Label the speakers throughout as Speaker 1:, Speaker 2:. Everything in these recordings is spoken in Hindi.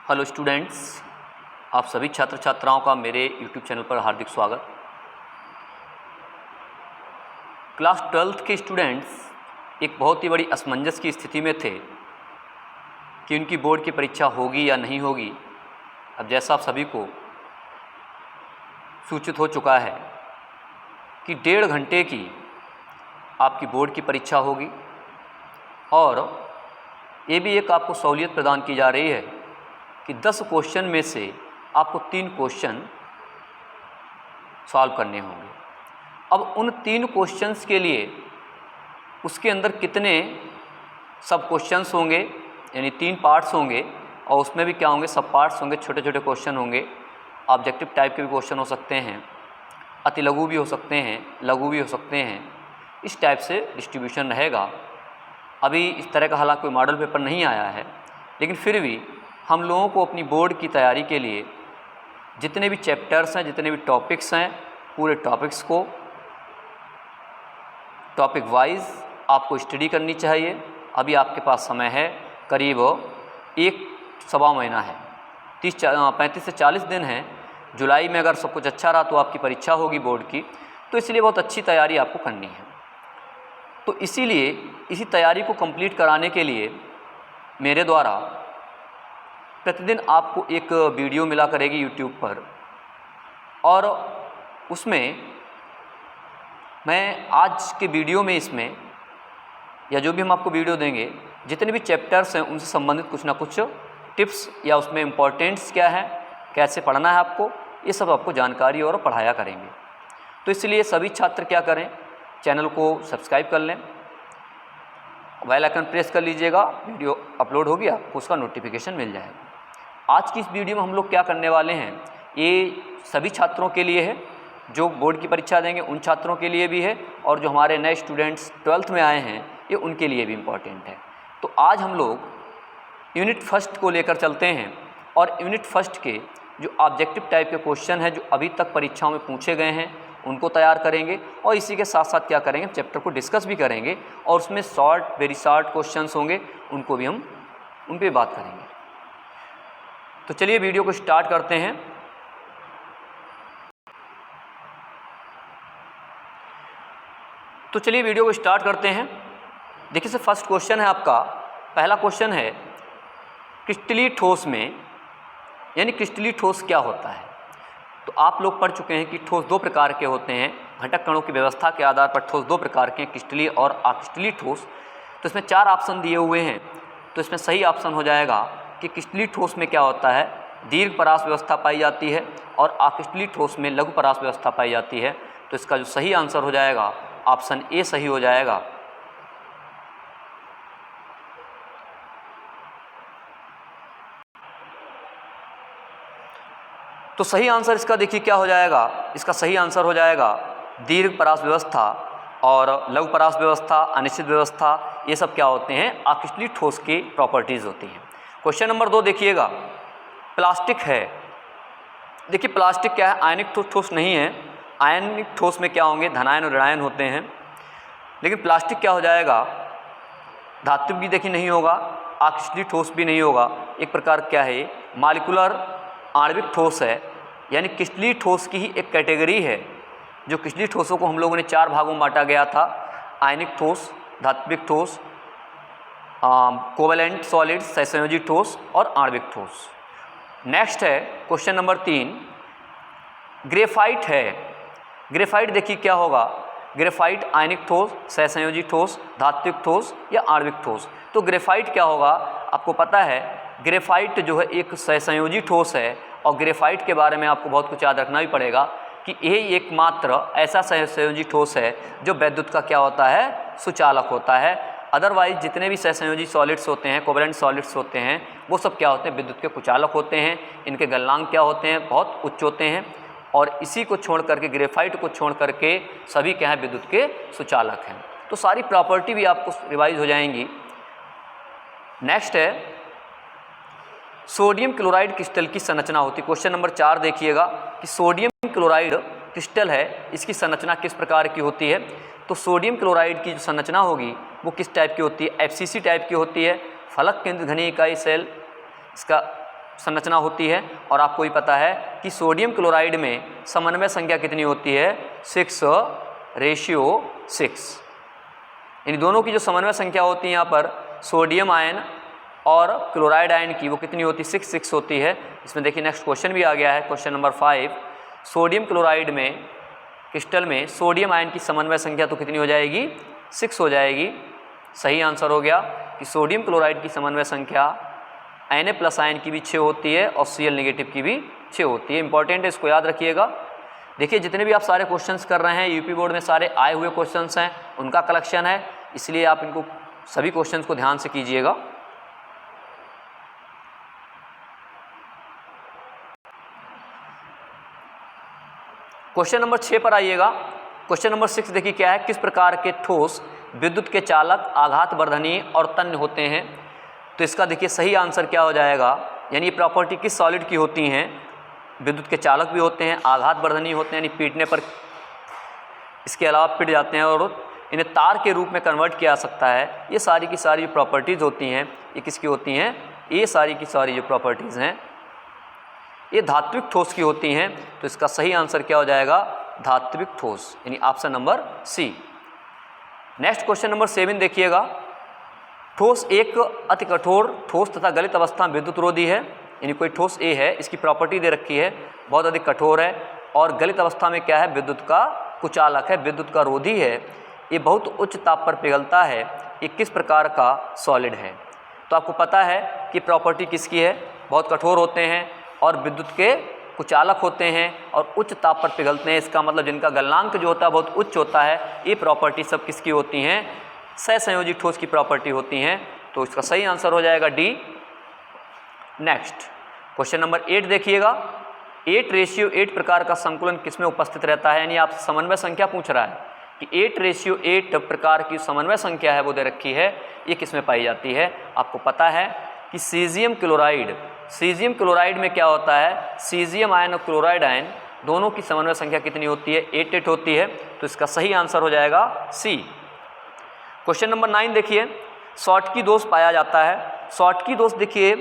Speaker 1: हेलो स्टूडेंट्स, आप सभी छात्र छात्राओं का मेरे यूट्यूब चैनल पर हार्दिक स्वागत। क्लास 12th के स्टूडेंट्स एक बहुत ही बड़ी असमंजस की स्थिति में थे कि उनकी बोर्ड की परीक्षा होगी या नहीं होगी। अब जैसा आप सभी को सूचित हो चुका है कि 1.5 घंटे की आपकी बोर्ड की परीक्षा होगी और ये भी एक आपको सहूलियत प्रदान की जा रही है कि 10 क्वेश्चन में से आपको 3 क्वेश्चन सॉल्व करने होंगे। अब उन 3 क्वेश्चंस के लिए उसके अंदर कितने सब क्वेश्चंस होंगे, यानी 3 पार्ट्स होंगे और उसमें भी क्या होंगे, सब पार्ट्स होंगे, छोटे छोटे क्वेश्चन होंगे। ऑब्जेक्टिव टाइप के भी क्वेश्चन हो सकते हैं, अति लघु भी हो सकते हैं, लघु भी हो सकते हैं। इस टाइप से डिस्ट्रीब्यूशन रहेगा। अभी इस तरह का हालांकि कोई मॉडल पेपर नहीं आया है, लेकिन फिर भी हम लोगों को अपनी बोर्ड की तैयारी के लिए जितने भी चैप्टर्स हैं, जितने भी टॉपिक्स हैं, पूरे टॉपिक्स को टॉपिक वाइज आपको स्टडी करनी चाहिए। अभी आपके पास समय है करीब 1-1.25 महीना है, 35 से 40 दिन हैं। जुलाई में अगर सब कुछ अच्छा रहा तो आपकी परीक्षा होगी बोर्ड की, तो इसलिए बहुत अच्छी तैयारी आपको करनी है। तो इसीलिए इसी तैयारी को कंप्लीट कराने के लिए मेरे द्वारा प्रतिदिन आपको एक वीडियो मिला करेगी यूट्यूब पर, और उसमें मैं आज के वीडियो में इसमें या जो भी हम आपको वीडियो देंगे, जितने भी चैप्टर्स हैं उनसे संबंधित कुछ ना कुछ टिप्स या उसमें इम्पोर्टेंट्स क्या है, कैसे पढ़ना है आपको, ये सब आपको जानकारी और पढ़ाया करेंगे। तो इसलिए सभी छात्र क्या करें, चैनल को सब्सक्राइब कर लें, बेल आइकन प्रेस कर लीजिएगा। वीडियो अपलोड होगी आपको उसका नोटिफिकेशन मिल जाएगा। आज की इस वीडियो में हम लोग क्या करने वाले हैं, ये सभी छात्रों के लिए है जो बोर्ड की परीक्षा देंगे, उन छात्रों के लिए भी है, और जो हमारे नए स्टूडेंट्स 12th में आए हैं ये उनके लिए भी इम्पॉर्टेंट है। तो आज हम लोग यूनिट फर्स्ट को लेकर चलते हैं और यूनिट फर्स्ट के जो ऑब्जेक्टिव टाइप के क्वेश्चन हैं जो अभी तक परीक्षाओं में पूछे गए हैं उनको तैयार करेंगे, और इसी के साथ साथ क्या करेंगे, चैप्टर को डिस्कस भी करेंगे, और उसमें शॉर्ट वेरी शॉर्ट क्वेश्चंस होंगे, उनको भी हम उन पर बात करेंगे। तो चलिए वीडियो को स्टार्ट करते हैं। देखिए सर, फर्स्ट क्वेश्चन है आपका, पहला क्वेश्चन है क्रिस्टलीय ठोस में, यानी क्रिस्टलीय ठोस क्या होता है। तो आप लोग पढ़ चुके हैं कि ठोस 2 प्रकार के होते हैं। घटक कणों की व्यवस्था के आधार पर ठोस 2 प्रकार के हैं, क्रिस्टलीय और अक्रिस्टलीय ठोस। तो इसमें 4 ऑप्शन दिए हुए हैं, तो इसमें सही ऑप्शन हो जाएगा कि क्रिस्टलीय ठोस में क्या होता है, दीर्घ परास व्यवस्था पाई जाती है, और अक्रिस्टलीय ठोस में लघु परास व्यवस्था पाई जाती है। तो इसका जो सही आंसर हो जाएगा ऑप्शन ए सही हो जाएगा। तो सही आंसर इसका देखिए क्या हो जाएगा, इसका सही आंसर हो जाएगा दीर्घ परास व्यवस्था और लघु परास व्यवस्था, अनिश्चित व्यवस्था, ये सब क्या होते हैं, अक्रिस्टलीय ठोस की प्रॉपर्टीज़ होती हैं। क्वेश्चन नंबर 2 देखिएगा, प्लास्टिक है। देखिए प्लास्टिक क्या है, आयनिक ठोस नहीं है। आयनिक ठोस में क्या होंगे, धनायन और ऋणायन होते हैं, लेकिन प्लास्टिक क्या हो जाएगा, धात्विक भी देखिए नहीं होगा, अक्रिस्टलीय ठोस भी नहीं होगा। एक प्रकार क्या है, मॉलिक्यूलर आणविक ठोस है, यानी क्रिस्टलीय ठोस की ही एक कैटेगरी है। जो क्रिस्टलीय ठोसों को हम लोगों ने 4 भागों में बांटा गया था, आयनिक ठोस, धात्विक ठोस, कोवैलेंट सॉलिड सहसंयोजी ठोस और आणविक ठोस। नेक्स्ट है क्वेश्चन नंबर 3, ग्रेफाइट है। ग्रेफाइट देखिए क्या होगा, ग्रेफाइट आयनिक ठोस, सहसंयोजी ठोस, धात्विक ठोस या आणविक ठोस। तो ग्रेफाइट क्या होगा, आपको पता है ग्रेफाइट जो है एक सहसंयोजी ठोस है, और ग्रेफाइट के बारे में आपको बहुत कुछ याद रखना भी पड़ेगा कि यही एकमात्र ऐसा सहसंयोजी ठोस है जो विद्युत का क्या होता है, सुचालक होता है। अदरवाइज जितने भी सहसंयोजी सॉलिड्स होते हैं, कोवैलेंट सॉलिड्स होते हैं, वो सब क्या होते हैं, विद्युत के कुचालक होते हैं। इनके गलनांक क्या होते हैं, बहुत उच्च होते हैं, और इसी को छोड़ करके, ग्रेफाइट को छोड़ करके सभी क्या है, विद्युत के सुचालक हैं। तो सारी प्रॉपर्टी भी आपको रिवाइज हो जाएंगी। नेक्स्ट है सोडियम क्लोराइड क्रिस्टल की संरचना होती है। क्वेश्चन नंबर 4 देखिएगा कि सोडियम क्लोराइड क्रिस्टल है, इसकी संरचना किस प्रकार की होती है। तो सोडियम क्लोराइड की जो संरचना होगी वो किस टाइप की होती है, एफसीसी टाइप की होती है, फलक केंद्र घनीय इकाई सेल। इसका संरचना होती है। और आपको भी पता है कि सोडियम क्लोराइड में समन्वय संख्या कितनी होती है, 6:6। इन दोनों की जो समन्वय संख्या होती है यहाँ पर सोडियम आयन और क्लोराइड आयन की, वो कितनी होती है, 6:6 होती है। इसमें देखिए नेक्स्ट क्वेश्चन भी आ गया है, क्वेश्चन नंबर 5। सोडियम क्लोराइड में क्रिस्टल में सोडियम आयन की समन्वय संख्या तो कितनी हो जाएगी, 6 हो जाएगी। सही आंसर हो गया कि सोडियम क्लोराइड की समन्वय संख्या Na+ आयन की भी 6 होती है और Cl नेगेटिव की भी 6 होती है। इंपॉर्टेंट है, इसको याद रखिएगा। देखिए जितने भी आप सारे क्वेश्चंस कर रहे हैं यूपी बोर्ड में सारे आए हुए क्वेश्चंस हैं, उनका कलेक्शन है, इसलिए आप इनको सभी क्वेश्चंस को ध्यान से कीजिएगा। क्वेश्चन नंबर 6 पर आइएगा। क्वेश्चन नंबर 6 देखिए क्या है, किस प्रकार के ठोस विद्युत के चालक, आघात वर्धनीय और तन्य होते हैं। तो इसका देखिए सही आंसर क्या हो जाएगा, यानी ये प्रॉपर्टी किस सॉलिड की होती हैं, विद्युत के चालक भी होते हैं, आघात वर्धनीय होते हैं, यानी पीटने पर इसके अलावा पिट जाते हैं और इन्हें तार के रूप में कन्वर्ट किया जा सकता है। ये सारी की सारी जो प्रॉपर्टीज़ होती हैं ये किसकी होती हैं, ये सारी की सारी जो प्रॉपर्टीज़ हैं ये धात्विक ठोस की होती हैं। तो इसका सही आंसर क्या हो जाएगा, धात्विक ठोस, यानी option number C. Next question number 7 देखिएगा। ठोस एक अति कठोर ठोस तथा गलित अवस्था में विद्युत रोधी है, यानी कोई ठोस ए है, इसकी प्रॉपर्टी दे रखी है, बहुत अधिक कठोर है और गलित अवस्था में क्या है, विद्युत का कुचालक है, विद्युत का रोधी है, ये बहुत उच्च ताप पर पिघलता है। ये किस प्रकार का सॉलिड है। तो आपको पता है कि प्रॉपर्टी किसकी है, बहुत कठोर होते हैं और विद्युत के कुचालक होते हैं और उच्च ताप पर पिघलते हैं। इसका मतलब जिनका गलनांक जो होता है बहुत उच्च होता है। ये प्रॉपर्टी सब किसकी होती हैं, सहसंयोजी ठोस की प्रॉपर्टी होती हैं। तो इसका सही आंसर हो जाएगा डी। नेक्स्ट क्वेश्चन नंबर 8 देखिएगा। 8:8 प्रकार का संकुलन किसमें उपस्थित रहता है, यानी आपसे समन्वय संख्या पूछ रहा है कि 8:8 प्रकार की समन्वय संख्या है वो दे रखी है, ये किसमें पाई जाती है। आपको पता है कि सीजियम क्लोराइड में क्या होता है, सीजियम आयन और क्लोराइड आयन दोनों की समन्वय संख्या कितनी होती है, 8:8 होती है। तो इसका सही आंसर हो जाएगा सी। क्वेश्चन नंबर 9 देखिए। शॉटकी दोष पाया जाता है। शॉटकी दोष देखिए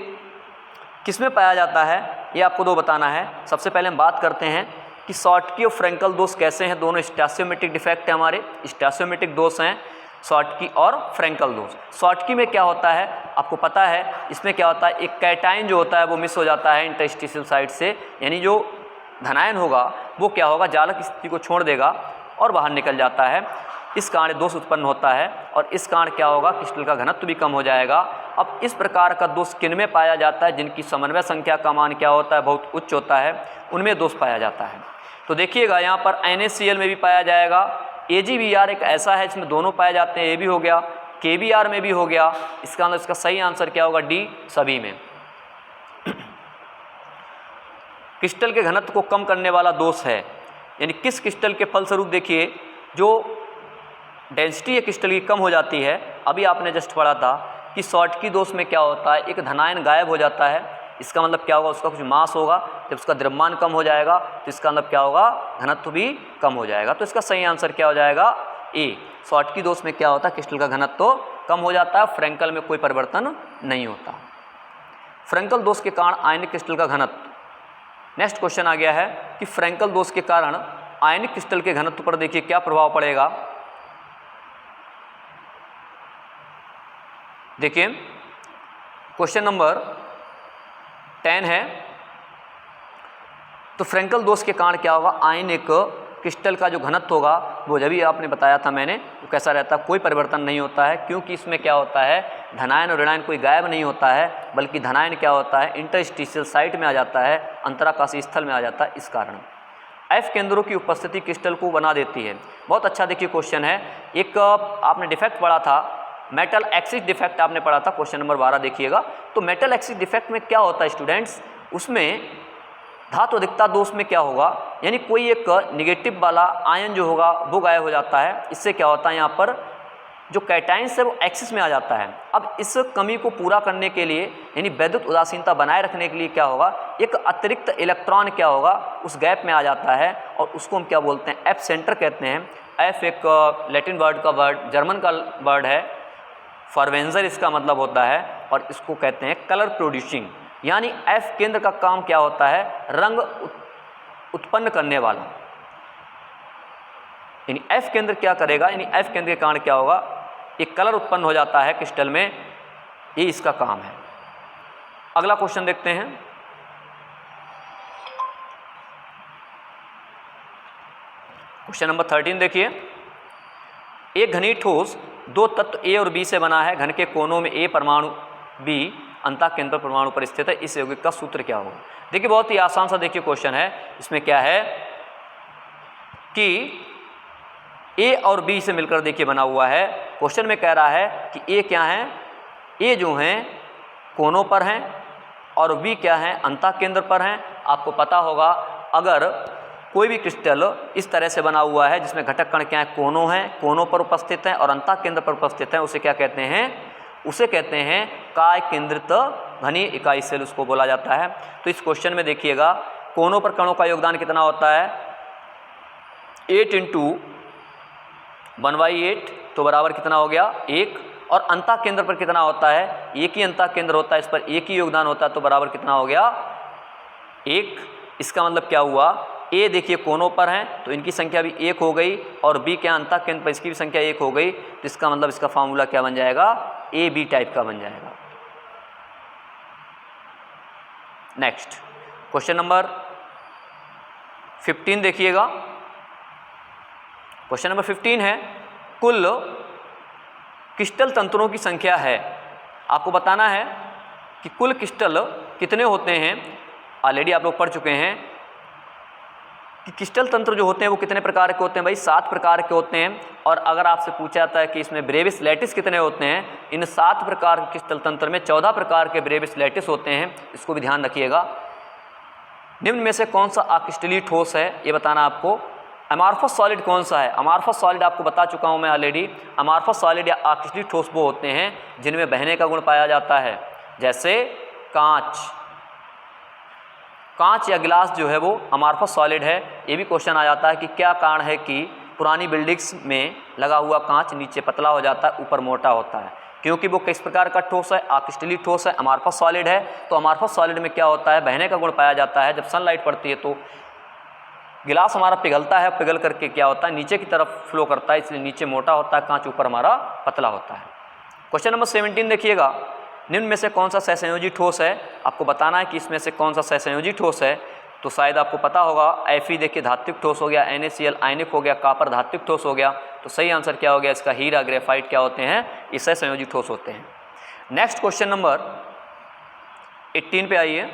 Speaker 1: किसमें पाया जाता है, ये आपको दो बताना है। सबसे पहले हम बात करते हैं कि शॉटकी और फ्रेंकल दोष कैसे हैं। दोनों स्टैचियोमेट्रिक डिफेक्ट है, हमारे स्टैचियोमेट्रिक दोष हैं शॉटकी और फ्रेंकल दोष। शॉटकी में क्या होता है, आपको पता है, इसमें क्या होता है, एक कैटायन जो होता है वो मिस हो जाता है इंटरस्टिशियल साइड से, यानी जो धनायन होगा वो क्या होगा, जालक स्थिति को छोड़ देगा और बाहर निकल जाता है। इस कारण दोष उत्पन्न होता है और इस कारण क्या होगा, क्रिस्टल का घनत्व भी कम हो जाएगा। अब इस प्रकार का दोष किन में पाया जाता है, जिनकी समन्वय संख्या का मान क्या होता है, बहुत उच्च होता है, उनमें दोष पाया जाता है। तो देखिएगा यहाँ पर NaCl में भी पाया जाएगा, AgBr एक ऐसा है जिसमें दोनों पाए जाते हैं, ये भी हो गया, KBr में भी हो गया। इसका मतलब इसका सही आंसर क्या होगा, डी, सभी में। क्रिस्टल के घनत्व को कम करने वाला दोष है, यानी किस क्रिस्टल के फलस्वरूप देखिए जो डेंसिटी है क्रिस्टल की कम हो जाती है। अभी आपने जस्ट पढ़ा था कि शॉटकी दोष में क्या होता है, एक धनायन गायब हो जाता है। इसका मतलब क्या होगा, उसका कुछ मास होगा, जब उसका द्रव्यमान कम हो जाएगा तो इसका मतलब क्या होगा, घनत्व भी कम हो जाएगा। तो इसका सही आंसर क्या हो जाएगा, ए। शॉटकी दोष में क्या होता है, क्रिस्टल का घनत्व तो कम हो जाता है, फ्रेंकल में कोई परिवर्तन नहीं होता। फ्रेंकल दोष के कारण आयनिक क्रिस्टल का घनत्व। नेक्स्ट क्वेश्चन आ गया है कि फ्रेंकल दोष के कारण आयनिक क्रिस्टल के घनत्व पर देखिए क्या प्रभाव पड़ेगा। देखिए क्वेश्चन नंबर 10 है। तो फ्रेंकल दोष के कारण क्या होगा, आयनिक क्रिस्टल का जो घनत्व होगा वो जब भी आपने बताया था मैंने, वो कैसा रहता है, कोई परिवर्तन नहीं होता है, क्योंकि इसमें क्या होता है, धनायन और ऋणायन कोई गायब नहीं होता है, बल्कि धनायन क्या होता है, इंटरस्टिशियल साइट में आ जाता है, अंतराकाशीय स्थल में आ जाता है। इस कारण एफ केंद्रों की उपस्थिति क्रिस्टल को बना देती है। बहुत अच्छा देखिए क्वेश्चन है। एक आपने डिफेक्ट पढ़ा था, मेटल एक्सिस डिफेक्ट आपने पढ़ा था, क्वेश्चन नंबर 12 देखिएगा। तो मेटल एक्सिस डिफेक्ट में क्या होता है स्टूडेंट्स, उसमें धातु अधिकता दोष में क्या होगा, यानी कोई एक निगेटिव वाला आयन जो होगा वो गायब हो जाता है। इससे क्या होता है, यहाँ पर जो कैटाइंस है वो एक्सिस में आ जाता है। अब इस कमी को पूरा करने के लिए, यानी वैद्युत उदासीनता बनाए रखने के लिए क्या होगा, एक अतिरिक्त इलेक्ट्रॉन क्या होगा उस गैप में आ जाता है और उसको हम क्या बोलते हैं, एफ सेंटर कहते हैं। एफ एक लैटिन वर्ड का वर्ड, जर्मन का वर्ड है, फॉरवेंजर इसका मतलब होता है, और इसको कहते हैं कलर प्रोड्यूसिंग। यानी F केंद्र का काम क्या होता है, रंग उत्पन्न करने वाला। यानी F केंद्र क्या करेगा, यानी F केंद्र के कारण क्या होगा, एक कलर उत्पन्न हो जाता है क्रिस्टल में, ये इसका काम है। अगला क्वेश्चन देखते हैं। क्वेश्चन नंबर 13 देखिए, एक घनी ठोस दो तत्व A और B से बना है, घन के कोनों में A परमाणु B अंतः केंद्र पर परमाणु पर स्थित है, इस यौगिक का सूत्र क्या होगा। देखिए बहुत ही आसान सा देखिए क्वेश्चन है। इसमें क्या है कि A और B से मिलकर देखिए बना हुआ है। क्वेश्चन में कह रहा है कि A क्या है, A जो हैं कोनों पर हैं और B क्या है, अंतः केंद्र पर हैं। आपको पता होगा अगर कोई भी क्रिस्टल इस तरह से बना हुआ है जिसमें घटक कण क्या है, कोनों हैं, कोनों पर उपस्थित हैं और अंतः केंद्र पर उपस्थित हैं, उसे क्या कहते हैं, उसे कहते हैं काय केंद्रित घनी इकाई सेल, उसको बोला जाता है। तो इस क्वेश्चन में देखिएगा कोनों पर कणों का योगदान कितना होता है, 8 × 1/8, तो बराबर कितना हो गया 1। और अंतः केंद्र पर कितना होता है, एक ही अंतः केंद्र होता है, इस पर एक ही योगदान होता है, तो बराबर कितना हो गया 1। इसका मतलब क्या हुआ, A देखिए कोनों पर हैं तो इनकी संख्या भी 1 हो गई और B क्या अंतः केंद्र पर इसकी भी संख्या 1 हो गई, तो इसका मतलब इसका फार्मूला क्या बन जाएगा, AB टाइप का बन जाएगा। नेक्स्ट क्वेश्चन नंबर 15 देखिएगा। क्वेश्चन नंबर 15 है, कुल क्रिस्टल तंतुओं की संख्या है। आपको बताना है कि कुल क्रिस्टल कितने होते हैं। ऑलरेडी आप लोग पढ़ चुके हैं कि क्रिस्टल तंत्र जो होते हैं वो कितने प्रकार के होते हैं भाई, 7 प्रकार के होते हैं। और अगर आपसे पूछा जाता है कि इसमें ब्रेविस लैटिस कितने होते हैं, इन 7 प्रकार के क्रिस्टल तंत्र में 14 प्रकार के ब्रेविस लैटिस होते हैं, इसको भी ध्यान रखिएगा। निम्न में से कौन सा अक्रिस्टलीय ठोस है, ये बताना आपको। अमॉर्फस सॉलिड कौन सा है, अमॉर्फस सॉलिड आपको बता चुका हूँ मैं ऑलरेडी। अमॉर्फस सॉलिड या अक्रिस्टलीय ठोस वो होते हैं जिनमें बहने का गुण पाया जाता है, जैसे कांच या गिलास जो है वो अमॉर्फस सॉलिड है। ये भी क्वेश्चन आ जाता है कि क्या कारण है कि पुरानी बिल्डिंग्स में लगा हुआ कांच नीचे पतला हो जाता है, ऊपर मोटा होता है, क्योंकि वो किस प्रकार का ठोस है, अक्रिस्टलीय ठोस है, अमॉर्फस सॉलिड है। तो अमॉर्फस सॉलिड में क्या होता है, बहने का गुण पाया जाता है। जब सनलाइट पड़ती है तो गिलास हमारा पिघलता है, पिघल करके क्या होता है, नीचे की तरफ फ्लो करता है, इसलिए नीचे मोटा होता है कांच, ऊपर हमारा पतला होता है। क्वेश्चन नंबर 17 देखिएगा, निम्न में से कौन सा सहसंयोजी ठोस है। आपको बताना है कि इसमें से कौन सा सहसंयोजी ठोस है। तो शायद आपको पता होगा, Fe देखिए धात्विक ठोस हो गया, NaCl आयनिक हो गया, कॉपर धात्विक ठोस हो गया। तो सही आंसर क्या हो गया इसका, हीरा ग्रेफाइट क्या होते हैं, ये सहसंयोजी ठोस होते हैं। नेक्स्ट क्वेश्चन नंबर 18 पे आइए।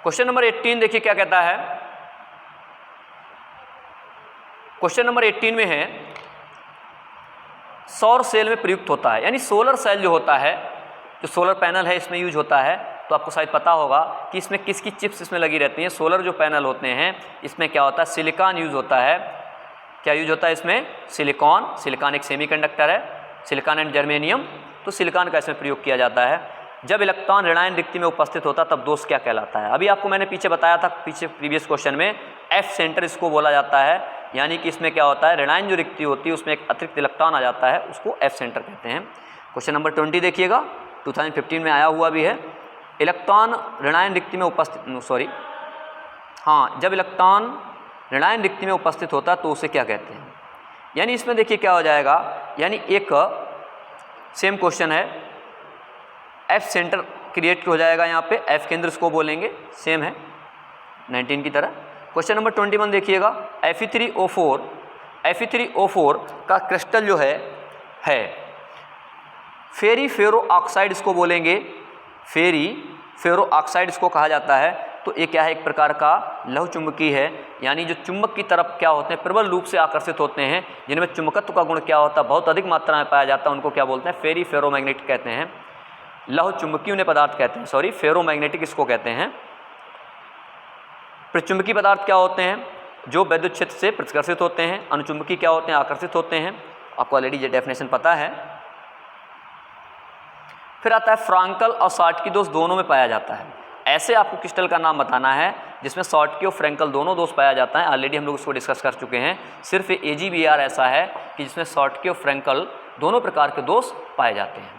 Speaker 1: क्वेश्चन नंबर 18 देखिए क्या कहता है। क्वेश्चन नंबर 18 में है, सौर सेल में प्रयुक्त होता है, यानी सोलर सेल जो होता है, जो सोलर पैनल है इसमें यूज होता है। तो आपको शायद पता होगा कि इसमें किसकी चिप्स इसमें लगी रहती हैं। सोलर जो पैनल होते हैं इसमें क्या होता है, सिलिकॉन यूज होता है। क्या यूज होता है इसमें, सिलिकॉन एक सेमीकंडक्टर है, सिलिकॉन एंड जर्मेनियम, तो सिलिकॉन का इसमें प्रयोग किया जाता है। जब इलेक्ट्रॉन ऋणायन रिक्ति में उपस्थित होता तब दोष क्या कहलाता है। अभी आपको मैंने पीछे बताया था, प्रीवियस क्वेश्चन में F सेंटर इसको बोला जाता है, यानी कि इसमें क्या होता है, ऋणायन जो रिक्ति होती है उसमें एक अतिरिक्त इलेक्ट्रॉन आ जाता है, उसको F सेंटर कहते हैं। क्वेश्चन नंबर 20 देखिएगा, 2015 में आया हुआ भी है। इलेक्ट्रॉन ऋणायन रिक्ति में जब इलेक्ट्रॉन ऋणायन रिक्ति में उपस्थित होता है तो उसे क्या कहते हैं। यानी इसमें देखिए क्या हो जाएगा, यानी एक सेम क्वेश्चन है, F सेंटर क्रिएट हो जाएगा, यहाँ पे F केंद्र इसको बोलेंगे, सेम है 19 की तरह। क्वेश्चन नंबर 21 देखिएगा, Fe3O4 का क्रिस्टल जो है फेरी फेरो ऑक्साइड इसको बोलेंगे, फेरी फेरो ऑक्साइड इसको कहा जाता है। तो ये क्या है, एक प्रकार का लौह चुंबकी है, यानी जो चुंबक की तरफ क्या होते हैं, प्रबल रूप से आकर्षित होते हैं, जिनमें चुंबकत्व का गुण क्या होता है, बहुत अधिक मात्रा में पाया जाता है, उनको क्या बोलते हैं, फेरी फेरोमैग्नेटिक कहते हैं। लौह चुंबकीय उन्हें पदार्थ कहते हैं, फेरोमैग्नेटिक इसको कहते हैं। प्रचुंबकीय पदार्थ क्या होते हैं, जो विद्युत क्षेत्र से प्रतिकर्षित होते हैं। अनुचुंबकीय क्या होते हैं? आकर्षित होते हैं। आपको ऑलरेडी ये डेफिनेशन पता है। फिर आता है फ्रांकल और शॉटकी दोष दोनों में पाया जाता है। ऐसे आपको क्रिस्टल का नाम बताना है जिसमें शॉटकी और फ्रैंकल दोनों दोष पाया जाता है। ऑलरेडी हम लोग इसको डिस्कस कर चुके हैं। सिर्फ AgBr ऐसा है कि जिसमें शॉटकी और फ्रैंकल दोनों प्रकार के दोष पाए जाते हैं,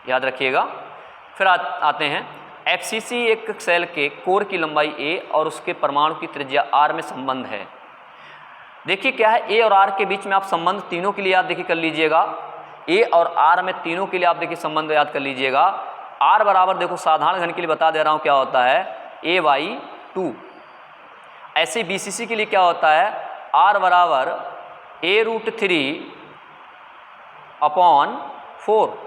Speaker 1: याद रखिएगा। फिर आते हैं FCC एक सेल के कोर की लंबाई a और उसके परमाणु की त्रिज्या r में संबंध है। देखिए क्या है, a और r के बीच में आप संबंध तीनों के लिए याद देखिए कर लीजिएगा। a और r में तीनों के लिए आप देखिए संबंध याद कर लीजिएगा। r बराबर देखो साधारण घन के लिए बता दे रहा हूँ क्या होता है, a/2। ऐसे BCC के लिए क्या होता है, r बराबर a√3/4।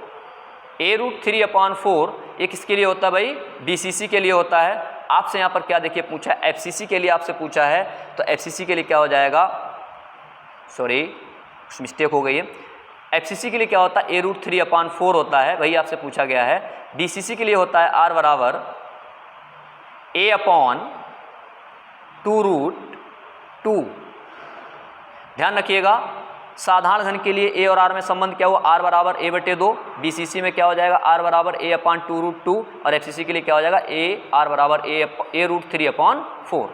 Speaker 1: a√3/4 ये किसके लिए होता है भाई? BCC के लिए होता है। आपसे यहाँ पर क्या देखिए पूछा है, FCC के लिए आपसे पूछा है, तो FCC के लिए क्या हो जाएगा, सॉरी कुछ मिस्टेक हो गई है। FCC के लिए क्या होता है, a√3/4 होता है, वही आपसे पूछा गया है। BCC के लिए होता है r बराबर a/2√2। ध्यान रखिएगा, साधारण घन के लिए a और r में संबंध क्या हुआ, r बराबर a/2। BCC में क्या हो जाएगा, r बराबर a/2√2 और FCC के लिए क्या हो जाएगा, r बराबर a√3/4।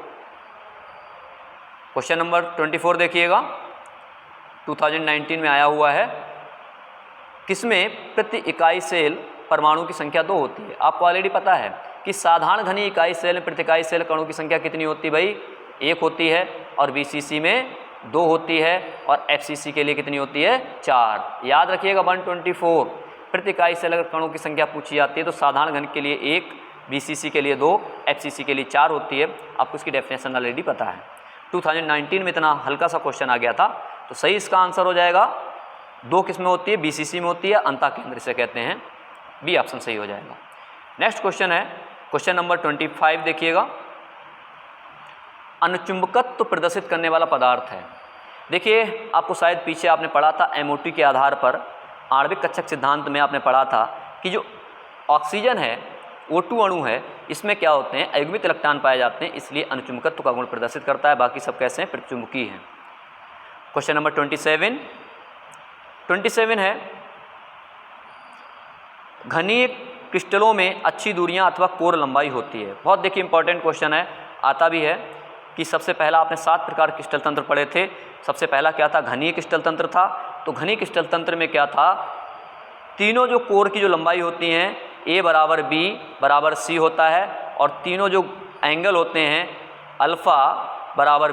Speaker 1: क्वेश्चन नंबर 24 देखिएगा, 2019 में आया हुआ है। किसमें प्रति इकाई सेल परमाणु की संख्या 2 होती है? आपको ऑलरेडी पता है कि साधारण घनी इकाई सेल में प्रति इकाई सेल कणों की संख्या कितनी होती है भाई, 1 होती है, और BCC में 2 होती है, और FCC के लिए कितनी होती है, 4। याद रखिएगा 124 प्रति इकाई सेल अगर कणों की संख्या पूछी जाती है तो साधारण घन के लिए 1, BCC के लिए 2, FCC के लिए 4 होती है। आपको इसकी डेफिनेशन ऑलरेडी पता है। 2019 में इतना हल्का सा क्वेश्चन आ गया था, तो सही इसका आंसर हो जाएगा 2 किस में होती है, BCC में होती है, अंतः केंद्र से कहते हैं, बी ऑप्शन सही हो जाएगा। नेक्स्ट क्वेश्चन है क्वेश्चन नंबर 25 देखिएगा। अनुचुंबकत्व प्रदर्शित करने वाला पदार्थ है। देखिए आपको शायद पीछे आपने पढ़ा था MOT के आधार पर, आणविक कक्षक सिद्धांत में आपने पढ़ा था कि जो ऑक्सीजन है, O2 अणु है, इसमें क्या होते हैं, अयुग्मित इलेक्ट्रॉन पाए जाते हैं, इसलिए अनुचुंबकत्व का गुण प्रदर्शित करता है। बाकी सब कैसे हैं, प्रतिचुंबकीय हैं। क्वेश्चन नंबर 27 है, घनीय क्रिस्टलों में अच्छी दूरियां अथवा कोर लंबाई होती है। बहुत देखिए इंपॉर्टेंट क्वेश्चन है, आता भी है कि सबसे पहला आपने 7 प्रकार क्रिस्टल तंत्र पढ़े थे। सबसे पहला क्या था, घनीय क्रिस्टल तंत्र था। तो घनीय क्रिस्टल तंत्र में क्या था, तीनों जो कोर की जो लंबाई होती हैं, A बराबर B बराबर C होता है, और तीनों जो एंगल होते हैं, अल्फ़ा बराबर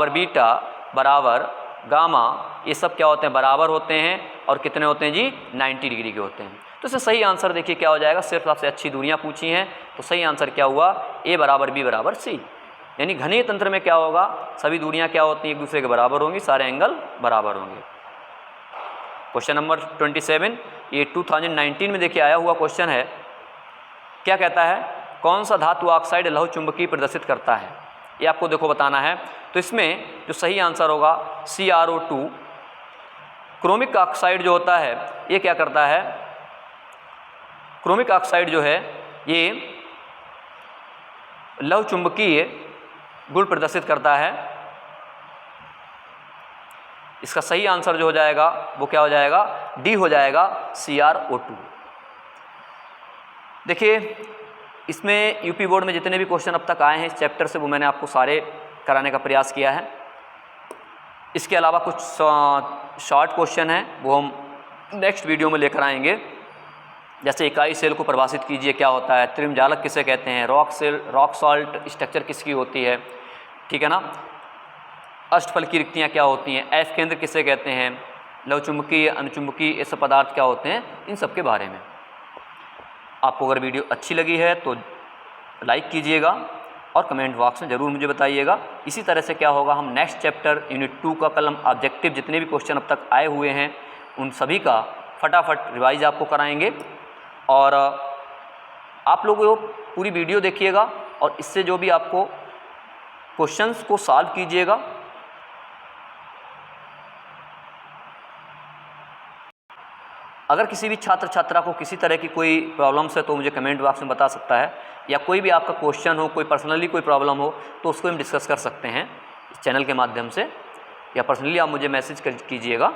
Speaker 1: बीटा बराबर गामा, ये सब क्या होते हैं, बराबर होते हैं, और कितने होते हैं जी, 90 डिग्री के होते हैं। तो इससे सही आंसर देखिए क्या हो जाएगा, सिर्फ आपसे अच्छी दूरियां पूछी हैं, तो सही आंसर क्या हुआ, A बराबर B बराबर C। यानी घनीय तंत्र में क्या होगा, सभी दूरियां क्या होती हैं, एक दूसरे के बराबर होंगी, सारे एंगल बराबर होंगे। क्वेश्चन नंबर 27 ये 2019 में देखिए आया हुआ क्वेश्चन है। क्या कहता है, कौन सा धातु ऑक्साइड लौह चुंबकीय प्रदर्शित करता है, ये आपको देखो बताना है। तो इसमें जो सही आंसर होगा CrO2। क्रोमिक ऑक्साइड जो होता है ये क्या करता है, क्रोमिक ऑक्साइड जो है ये लौह चुंबकीय गुण प्रदर्शित करता है। इसका सही आंसर जो हो जाएगा वो क्या हो जाएगा, डी हो जाएगा, CrO2। देखिए इसमें यूपी बोर्ड में जितने भी क्वेश्चन अब तक आए हैं इस चैप्टर से, वो मैंने आपको सारे कराने का प्रयास किया है। इसके अलावा कुछ शॉर्ट क्वेश्चन हैं, वो हम नेक्स्ट वीडियो में लेकर आएंगे। जैसे इकाई सेल को परिभाषित कीजिए, क्या होता है, त्रिमजालक किसे कहते हैं, रॉक सॉल्ट स्ट्रक्चर किसकी होती है, ठीक है ना, अष्टफल की रिक्तियाँ क्या होती हैं, एफ केंद्र किसे कहते हैं, लौह चुंबकीय, अनुचुंबकीय, ये सब पदार्थ क्या होते हैं, इन सब के बारे में। आपको अगर वीडियो अच्छी लगी है तो लाइक कीजिएगा और कमेंट बॉक्स में ज़रूर मुझे बताइएगा। इसी तरह से क्या होगा, हम नेक्स्ट चैप्टर यूनिट 2 का कल हम ऑब्जेक्टिव जितने भी क्वेश्चन अब तक आए हुए हैं उन सभी का फटाफट रिवाइज आपको कराएंगे। और आप लोग वो पूरी वीडियो देखिएगा और इससे जो भी आपको क्वेश्चंस को सॉल्व कीजिएगा। अगर किसी भी छात्र छात्रा को किसी तरह की कोई प्रॉब्लम्स है तो मुझे कमेंट बॉक्स में बता सकता है, या कोई भी आपका क्वेश्चन हो, कोई पर्सनली कोई प्रॉब्लम हो तो उसको हम डिस्कस कर सकते हैं इस चैनल के माध्यम से, या पर्सनली आप मुझे मैसेज कीजिएगा।